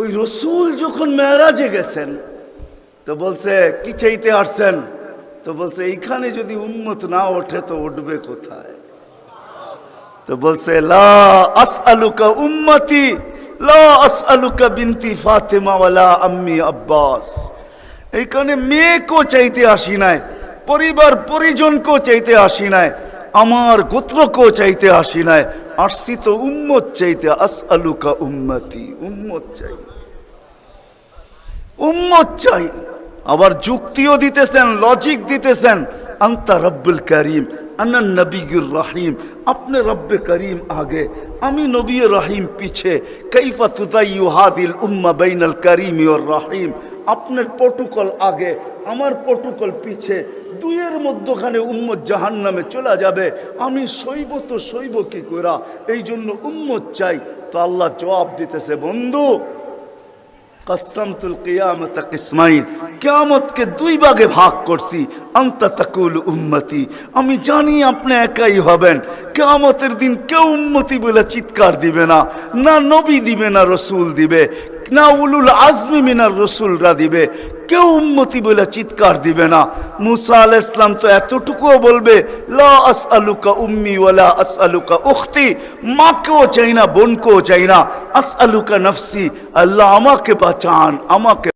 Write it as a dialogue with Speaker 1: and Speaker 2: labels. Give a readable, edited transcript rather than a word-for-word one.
Speaker 1: ওই রসুল যখন মেরাজে গেছেন তো বলছে কি চাইতে আসছেন, তো বলছে এইখানে যদি উম্মত না ওঠে তো উঠবে কোথায়? তো বলছে লা আসআলুকা উম্মতি লা আসআলুকা বিনতি ফাতেমা ওয়ালা আম্মি আব্বাস। এইখানে মেয়েকেও চাইতে আসি নাই, পরিবার পরিজনকেও চাইতে আসি নাই, আমার গোত্রকেও চাইতে আসি নাই, আসছি তো উম্মত চাইতে। আসআলুকা উম্মতি, উম্মত চাই, উম্মত চাই। আবার যুক্তিও দিতেছেন, লজিক দিতেছেন। আনতা রব্বুল করিম আনা নবিয়ুর রহিম, আপনি রব্বে করিম আগে, আমি নবী রহিম পিছে। কাইফা তুদাইয়ু হাদিল উম্মাহ বাইনাল করিম ওয়ার রহিম, আপনার প্রটোকল আগে, আমার প্রটোকল পিছে, দুইয়ের মধ্যখানে উম্মত জাহান্নামে চলে যাবে, আমি সইব তো সইব কি কইরা? এই জন্য উম্মত চাই। তো আল্লাহ জবাব দিতেছে, বন্ধু কসমতুল কিয়ামত কিসমাইন, কিয়ামতকে দুই ভাগে ভাগ করছি। আনতা তাকুল উম্মতি, আমি জানি আপনি একাই হবেন। কিয়ামতের দিন কেউ উম্মতি বলে চিৎকার দিবে না, না নবী দিবে, না রসুল দিবে, না উলুল আজমি মিনার রসুলরা দিবে, কেউ উম্মতি বলে চিৎকার দিবে না। মুসা আলাইহিস সালাম তো এতটুকুও বলবে লা আসআলুকা উম্মি ওয়ালা আসআলুকা উখতি, মাকেও চাই না বোনকেও চাই না, আসআলুকা নফসি, আল্লাহ আমাকে বাঁচান, আমাকে